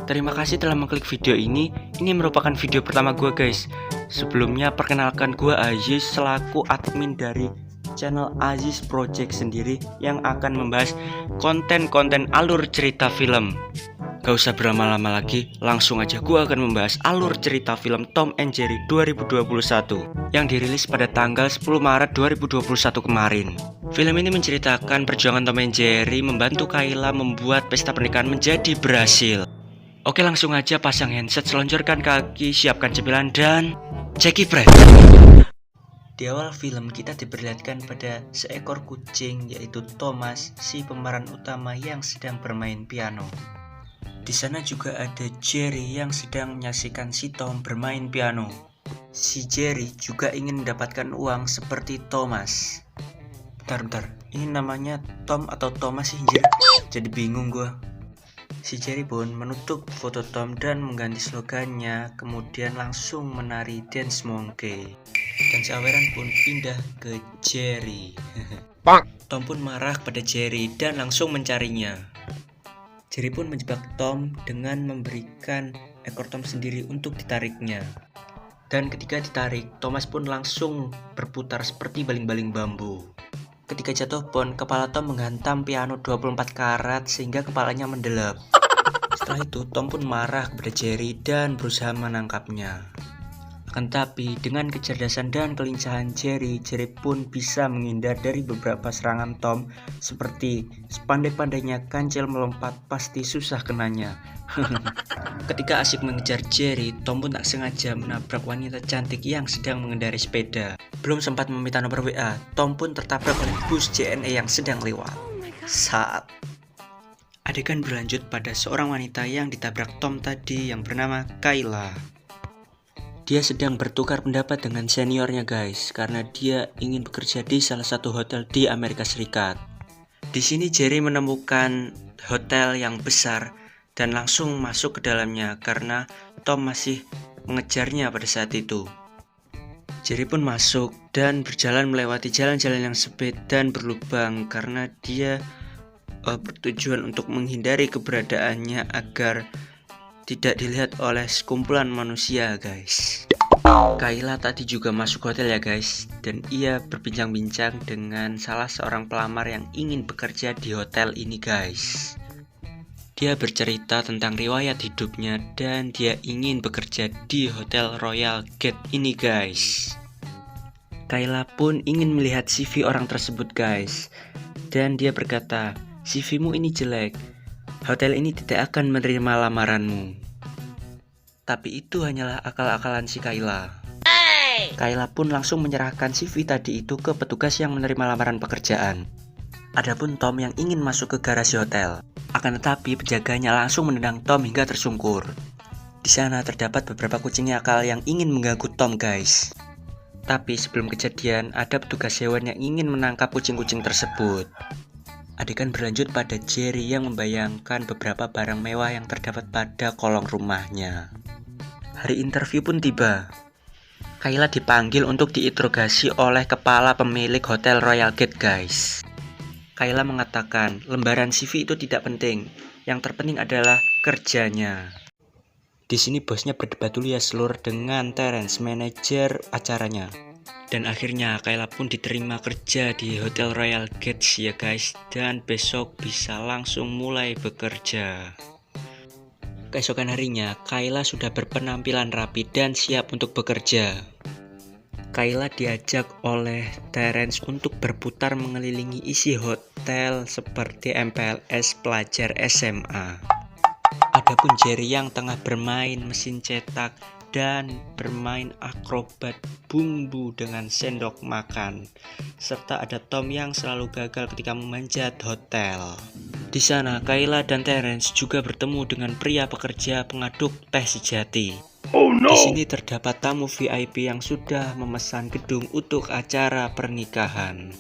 Terima kasih telah mengklik video ini. Ini merupakan video pertama gue guys. Sebelumnya perkenalkan gue Aziz selaku admin dari channel Aziz Project sendiri yang akan membahas konten-konten alur cerita film. Gak usah berlama-lama lagi, langsung aja gue akan membahas alur cerita film Tom and Jerry 2021 yang dirilis pada tanggal 10 Maret 2021 kemarin. Film ini menceritakan perjuangan Tom and Jerry membantu Kayla membuat pesta pernikahan menjadi berhasil. Oke, langsung aja pasang handset, seluncurkan kaki, siapkan cemilan, dan ceki pret. Di awal film kita diperlihatkan pada seekor kucing yaitu Thomas, si pemeran utama yang sedang bermain piano. Di sana juga ada Jerry yang sedang menyaksikan si Tom bermain piano. Si Jerry juga ingin mendapatkan uang seperti Thomas. Bentar, ini namanya Tom atau Thomas sih, jadi bingung gua. Si Jerry pun menutup foto Tom dan mengganti slogannya, kemudian langsung menari dance monkey. Dan saweran pun pindah ke Jerry. Tom pun marah pada Jerry dan langsung mencarinya. Jerry pun menjebak Tom dengan memberikan ekor Tom sendiri untuk ditariknya. Dan ketika ditarik, Thomas pun langsung berputar seperti baling-baling bambu. Ketika jatuh pun, kepala Tom menghantam piano 24 karat sehingga kepalanya mendelap. Setelah itu, Tom pun marah kepada Jerry dan berusaha menangkapnya. Akan tetapi, dengan kecerdasan dan kelincahan Jerry pun bisa menghindar dari beberapa serangan Tom, seperti sepandai-pandainya kancil melompat pasti susah kenanya. Ketika asik mengejar Jerry, Tom pun tak sengaja menabrak wanita cantik yang sedang mengendarai sepeda. Belum sempat meminta nomor WA, Tom pun tertabrak oleh bus JNE yang sedang lewat. Saat adegan berlanjut pada seorang wanita yang ditabrak Tom tadi yang bernama Kayla. Dia sedang bertukar pendapat dengan seniornya guys, karena dia ingin bekerja di salah satu hotel di Amerika Serikat. Di sini Jerry menemukan hotel yang besar dan langsung masuk ke dalamnya karena Tom masih mengejarnya pada saat itu. Jerry pun masuk dan berjalan melewati jalan-jalan yang sempit dan berlubang karena dia bertujuan untuk menghindari keberadaannya agar tidak dilihat oleh sekumpulan manusia guys. Kayla tadi juga masuk hotel ya guys, dan ia berbincang-bincang dengan salah seorang pelamar yang ingin bekerja di hotel ini guys. Dia bercerita tentang riwayat hidupnya dan dia ingin bekerja di Hotel Royal Gate ini guys. Kayla pun ingin melihat CV orang tersebut guys, dan dia berkata, "CV-mu ini jelek. Hotel ini tidak akan menerima lamaranmu." Tapi itu hanyalah akal-akalan si Kayla. Kayla pun langsung menyerahkan CV tadi itu ke petugas yang menerima lamaran pekerjaan. Adapun Tom yang ingin masuk ke garasi hotel. Akan tetapi penjaganya langsung menendang Tom hingga tersungkur. Di sana terdapat beberapa kucing nakal yang ingin mengganggu Tom guys. Tapi sebelum kejadian, ada petugas hewan yang ingin menangkap kucing-kucing tersebut. Adegan berlanjut pada Jerry yang membayangkan beberapa barang mewah yang terdapat pada kolong rumahnya. Hari interview pun tiba. Kayla dipanggil untuk diinterogasi oleh kepala pemilik Hotel Royal Gate guys. Kayla mengatakan lembaran CV itu tidak penting, yang terpenting adalah kerjanya. Di sini bosnya berdebat dulu ya seluruh dengan Terence, manajer acaranya. Dan akhirnya Kayla pun diterima kerja di Hotel Royal Gates ya guys, dan besok bisa langsung mulai bekerja. Keesokan harinya Kayla sudah berpenampilan rapi dan siap untuk bekerja. Kayla diajak oleh Terence untuk berputar mengelilingi isi hotel seperti MPLS pelajar SMA. Adapun Jerry yang tengah bermain mesin cetak dan bermain akrobat bumbu dengan sendok makan, serta ada Tom yang selalu gagal ketika memanjat hotel. Di sana Kayla dan Terence juga bertemu dengan pria pekerja pengaduk teh sejati. Oh no. Di sini terdapat tamu VIP yang sudah memesan gedung untuk acara pernikahan.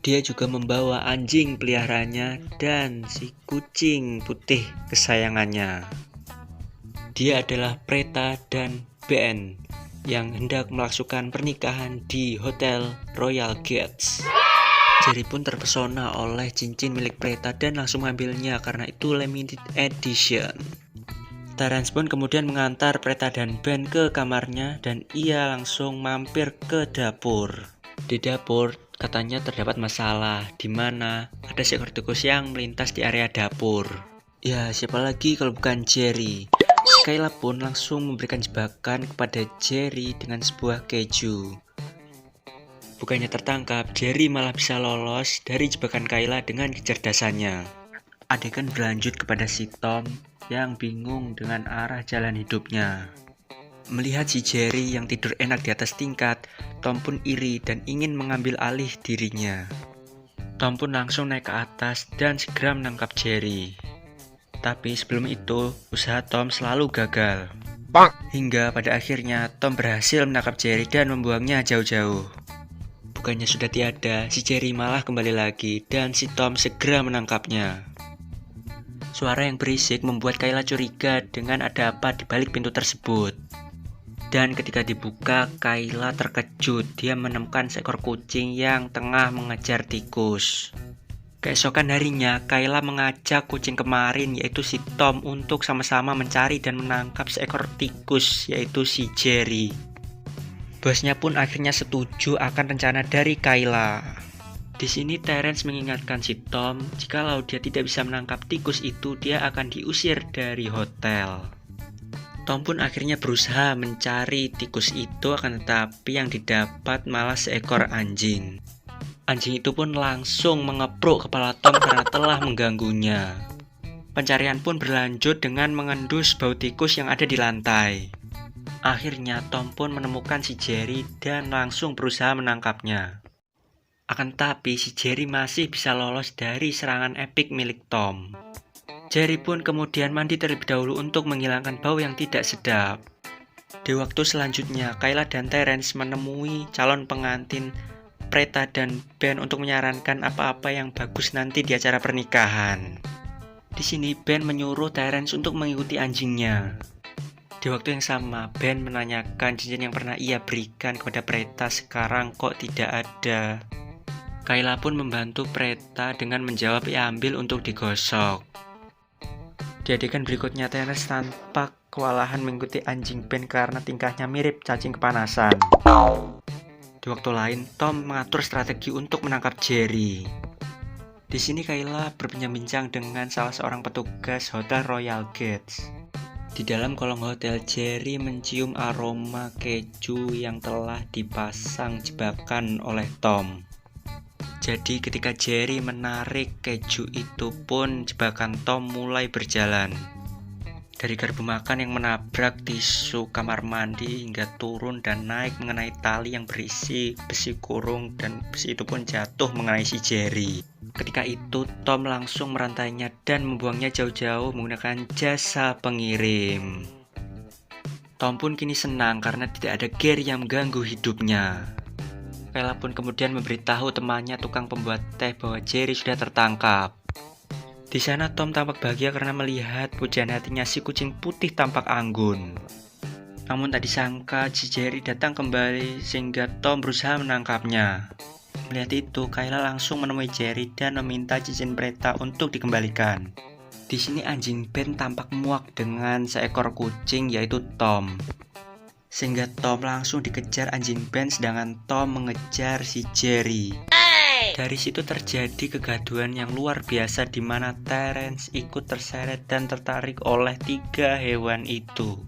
Dia juga membawa anjing peliharaannya dan si kucing putih kesayangannya. Dia adalah Preta dan Ben yang hendak melangsungkan pernikahan di Hotel Royal Gates. Jerry pun terpesona oleh cincin milik Preta dan langsung mengambilnya karena itu limited edition. Terence pun kemudian mengantar Preta dan Ben ke kamarnya dan ia langsung mampir ke dapur. Di dapur katanya terdapat masalah di mana ada seekor tikus yang melintas di area dapur. Ya, siapa lagi kalau bukan Jerry. Kayla pun langsung memberikan jebakan kepada Jerry dengan sebuah keju. Bukannya tertangkap, Jerry malah bisa lolos dari jebakan Kayla dengan kecerdasannya. Adegan berlanjut kepada si Tom yang bingung dengan arah jalan hidupnya. Melihat si Jerry yang tidur enak di atas tingkat, Tom pun iri dan ingin mengambil alih dirinya. Tom pun langsung naik ke atas dan segera menangkap Jerry. Tapi sebelum itu, usaha Tom selalu gagal. Hingga pada akhirnya Tom berhasil menangkap Jerry dan membuangnya jauh-jauh. Bukannya sudah tiada, si Jerry malah kembali lagi dan si Tom segera menangkapnya. Suara yang berisik membuat Kayla curiga dengan ada apa di balik pintu tersebut. Dan ketika dibuka, Kayla terkejut. Dia menemukan seekor kucing yang tengah mengejar tikus. Keesokan harinya, Kayla mengajak kucing kemarin yaitu si Tom untuk sama-sama mencari dan menangkap seekor tikus yaitu si Jerry. Bosnya pun akhirnya setuju akan rencana dari Kayla. Di sini Terence mengingatkan si Tom, jikalau dia tidak bisa menangkap tikus itu, dia akan diusir dari hotel. Tom pun akhirnya berusaha mencari tikus itu, akan tetapi yang didapat malah seekor anjing. Anjing itu pun langsung mengepruk kepala Tom karena telah mengganggunya. Pencarian pun berlanjut dengan mengendus bau tikus yang ada di lantai. Akhirnya Tom pun menemukan si Jerry dan langsung berusaha menangkapnya. Akan tetapi si Jerry masih bisa lolos dari serangan epik milik Tom. Jerry pun kemudian mandi terlebih dahulu untuk menghilangkan bau yang tidak sedap. Di waktu selanjutnya, Kayla dan Terence menemui calon pengantin Preta dan Ben untuk menyarankan apa-apa yang bagus nanti di acara pernikahan. Di sini Ben menyuruh Terence untuk mengikuti anjingnya. Di waktu yang sama, Ben menanyakan cincin yang pernah ia berikan kepada Preta sekarang kok tidak ada. Kayla pun membantu Preta dengan menjawab ia ambil untuk digosok. Di adegan berikutnya, Terence tampak kewalahan mengikuti anjing Ben karena tingkahnya mirip cacing kepanasan. Di waktu lain, Tom mengatur strategi untuk menangkap Jerry. Di sini Kayla berbincang-bincang dengan salah seorang petugas Hotel Royal Gates. Di dalam kolong hotel, Jerry mencium aroma keju yang telah dipasang jebakan oleh Tom. Jadi ketika Jerry menarik keju itu pun jebakan Tom mulai berjalan. Dari garpu makan yang menabrak tisu kamar mandi hingga turun dan naik mengenai tali yang berisi besi kurung dan besi itu pun jatuh mengenai si Jerry. Ketika itu Tom langsung merantainya dan membuangnya jauh-jauh menggunakan jasa pengirim. Tom pun kini senang karena tidak ada Gary yang mengganggu hidupnya. Kayla pun kemudian memberitahu temannya tukang pembuat teh bahwa Jerry sudah tertangkap. Di sana Tom tampak bahagia karena melihat pujaan hatinya si kucing putih tampak anggun. Namun tak disangka si Jerry datang kembali sehingga Tom berusaha menangkapnya. Melihat itu, Kayla langsung menemui Jerry dan meminta cincin Preta untuk dikembalikan. Di sini anjing Ben tampak muak dengan seekor kucing yaitu Tom. Sehingga Tom langsung dikejar anjing Ben sedangkan Tom mengejar si Jerry. Dari situ terjadi kegaduhan yang luar biasa di mana Terence ikut terseret dan tertarik oleh 3 hewan itu.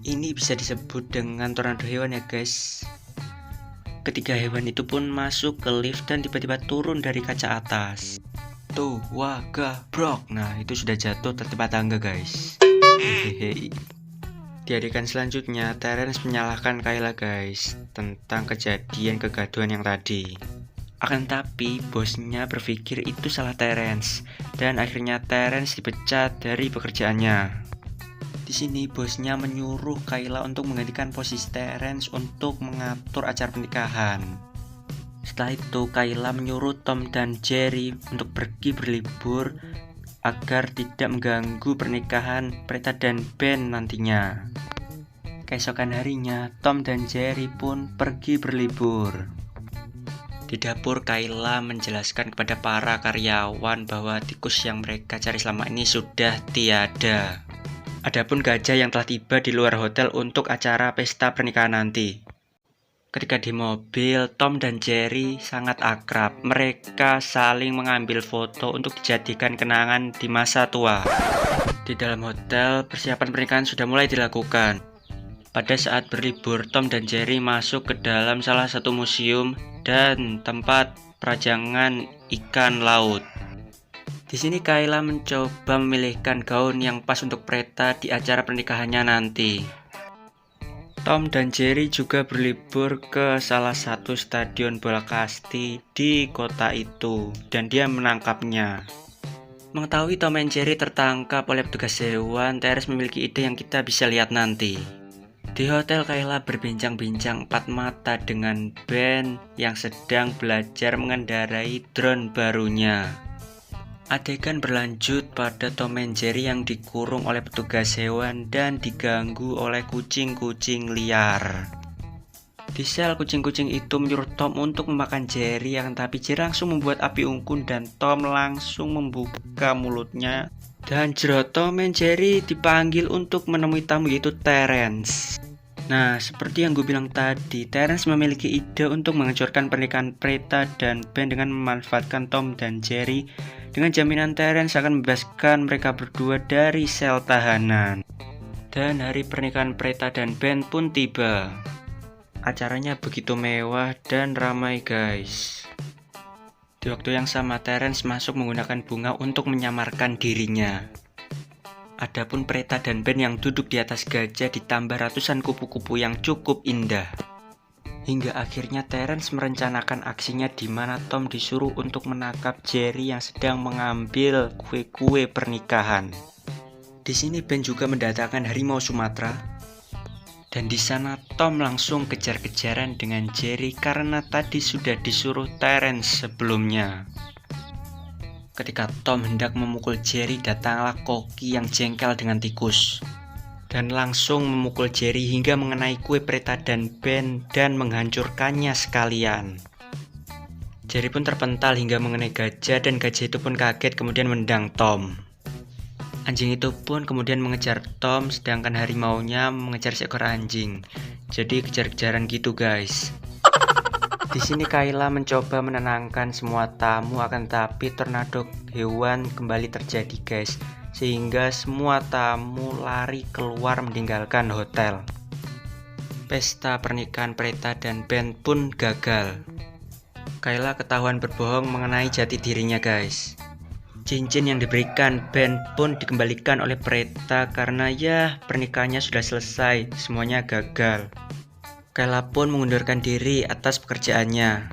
Ini bisa disebut dengan tornado hewan ya guys. Ketiga hewan itu pun masuk ke lift dan tiba-tiba turun dari kaca atas. Tuh, wah, gabrok. Nah, itu sudah jatuh tertimpa tangga guys. Hehehe. Di adegan selanjutnya, Terence menyalahkan Kayla guys tentang kejadian kegaduhan yang tadi. Akan tapi bosnya berpikir itu salah Terence dan akhirnya Terence dipecat dari pekerjaannya. Di sini bosnya menyuruh Kayla untuk menggantikan posisi Terence untuk mengatur acara pernikahan. Setelah itu Kayla menyuruh Tom dan Jerry untuk pergi berlibur agar tidak mengganggu pernikahan Preta dan Ben nantinya. Keesokan harinya, Tom dan Jerry pun pergi berlibur. Di dapur, Kayla menjelaskan kepada para karyawan bahwa tikus yang mereka cari selama ini sudah tiada. Adapun gajah yang telah tiba di luar hotel untuk acara pesta pernikahan nanti. Ketika di mobil, Tom dan Jerry sangat akrab. Mereka saling mengambil foto untuk dijadikan kenangan di masa tua. Di dalam hotel, persiapan pernikahan sudah mulai dilakukan. Pada saat berlibur, Tom dan Jerry masuk ke dalam salah satu museum dan tempat perajangan ikan laut. Di sini Kayla mencoba memilihkan gaun yang pas untuk Preta di acara pernikahannya nanti. Tom dan Jerry juga berlibur ke salah satu stadion bola kasti di kota itu dan dia menangkapnya. Mengetahui Tom dan Jerry tertangkap oleh petugas hewan, Terence memiliki ide yang kita bisa lihat nanti. Di hotel, Kayla berbincang-bincang empat mata dengan Ben yang sedang belajar mengendarai drone barunya. Adegan berlanjut pada Tom and Jerry yang dikurung oleh petugas hewan dan diganggu oleh kucing-kucing liar. Di sel, kucing-kucing itu menyuruh Tom untuk memakan Jerry, tapi Jerry langsung membuat api unggun dan Tom langsung membuka mulutnya. Dan Tom and Jerry dipanggil untuk menemui tamu yaitu Terence. Nah, seperti yang gue bilang tadi, Terence memiliki ide untuk menghancurkan pernikahan Preta dan Ben dengan memanfaatkan Tom dan Jerry. Dengan jaminan Terence akan membebaskan mereka berdua dari sel tahanan. Dan hari pernikahan Preta dan Ben pun tiba. Acaranya begitu mewah dan ramai guys. Di waktu yang sama Terence masuk menggunakan bunga untuk menyamarkan dirinya. Adapun Preta dan Ben yang duduk di atas gajah ditambah ratusan kupu-kupu yang cukup indah. Hingga akhirnya Terence merencanakan aksinya di mana Tom disuruh untuk menangkap Jerry yang sedang mengambil kue-kue pernikahan. Di sini Ben juga mendatangkan harimau Sumatera. Dan di sana Tom langsung kejar-kejaran dengan Jerry karena tadi sudah disuruh Terence sebelumnya. Ketika Tom hendak memukul Jerry, datanglah Koki yang jengkel dengan tikus. Dan langsung memukul Jerry hingga mengenai kue Preta dan Ben dan menghancurkannya sekalian. Jerry pun terpental hingga mengenai gajah dan gajah itu pun kaget kemudian menendang Tom. Anjing itu pun kemudian mengejar Tom sedangkan harimaunya mengejar seekor anjing. Jadi kejar-kejaran gitu guys. Di sini Kayla mencoba menenangkan semua tamu akan tapi tornado hewan kembali terjadi guys. Sehingga semua tamu lari keluar meninggalkan hotel. Pesta pernikahan Preta dan Ben pun gagal. Kayla ketahuan berbohong mengenai jati dirinya guys. Cincin yang diberikan Ben pun dikembalikan oleh Preta karena ya pernikahannya sudah selesai, semuanya gagal. Kayla pun mengundurkan diri atas pekerjaannya.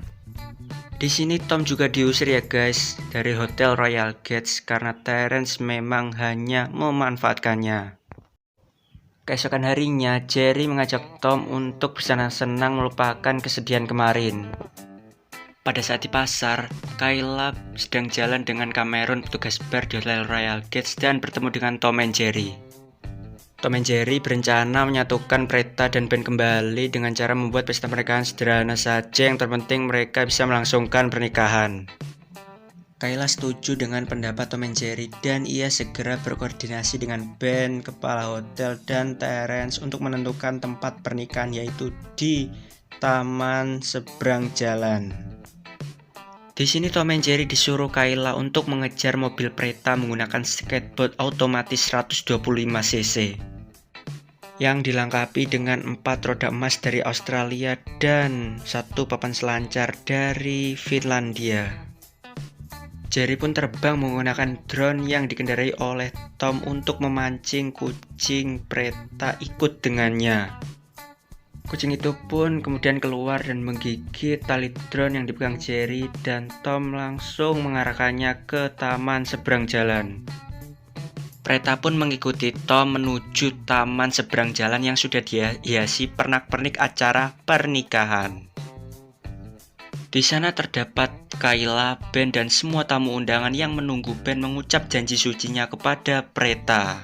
Di sini Tom juga diusir ya guys dari Hotel Royal Gates karena Terence memang hanya memanfaatkannya. Keesokan harinya Jerry mengajak Tom untuk bersenang-senang melupakan kesedihan kemarin. Pada saat di pasar, Kayla sedang jalan dengan Cameron petugas bar di Hotel Royal Gates dan bertemu dengan Tom and Jerry. Tom and Jerry berencana menyatukan Preta dan Ben kembali dengan cara membuat pesta pernikahan sederhana saja, yang terpenting mereka bisa melangsungkan pernikahan. Kayla setuju dengan pendapat Tom and Jerry dan ia segera berkoordinasi dengan Ben, kepala hotel, dan Terence untuk menentukan tempat pernikahan yaitu di taman seberang jalan. Di sini Tom and Jerry disuruh Kayla untuk mengejar mobil Preta menggunakan skateboard otomatis 125 cc yang dilengkapi dengan 4 roda emas dari Australia dan 1 papan selancar dari Finlandia. Jerry pun terbang menggunakan drone yang dikendarai oleh Tom untuk memancing kucing Preta ikut dengannya. Kucing itu pun kemudian keluar dan menggigit tali drone yang dipegang Jerry dan Tom langsung mengarahkannya ke taman seberang jalan. Preta pun mengikuti Tom menuju taman seberang jalan yang sudah dihiasi pernak-pernik acara pernikahan. Di sana terdapat Kayla, Ben, dan semua tamu undangan yang menunggu Ben mengucap janji sucinya kepada Preta.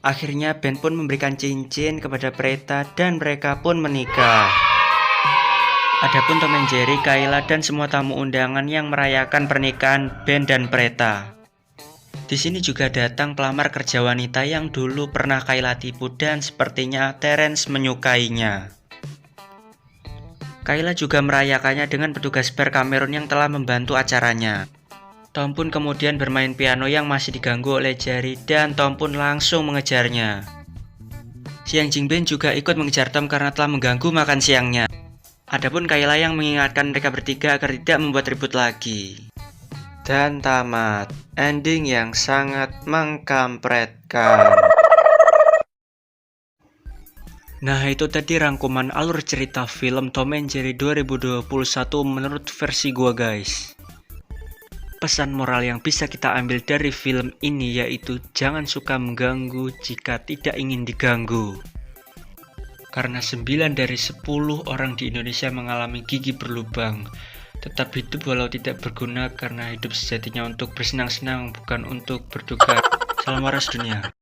Akhirnya Ben pun memberikan cincin kepada Preta dan mereka pun menikah. Adapun Tom and Jerry, Kayla, dan semua tamu undangan yang merayakan pernikahan Ben dan Preta. Di Di sini juga datang pelamar kerja wanita yang dulu pernah Kayla tipu dan sepertinya Terence menyukainya. Kayla juga merayakannya dengan petugas bar Cameron yang telah membantu acaranya. Tom pun kemudian bermain piano yang masih diganggu oleh Jerry dan Tom pun langsung mengejarnya. Siang Jingbin juga ikut mengejar Tom karena telah mengganggu makan siangnya. Adapun Kayla yang mengingatkan mereka bertiga agar tidak membuat ribut lagi. Dan tamat, ending yang sangat mengkampretkan. Nah, itu tadi rangkuman alur cerita film Tom and Jerry 2021 menurut versi gua, guys. Pesan moral yang bisa kita ambil dari film ini yaitu jangan suka mengganggu jika tidak ingin diganggu. Karena 9 dari 10 orang di Indonesia mengalami gigi berlubang. Tetap hidup walau tidak berguna karena hidup sejatinya untuk bersenang-senang bukan untuk berduka. Salam waras dunia.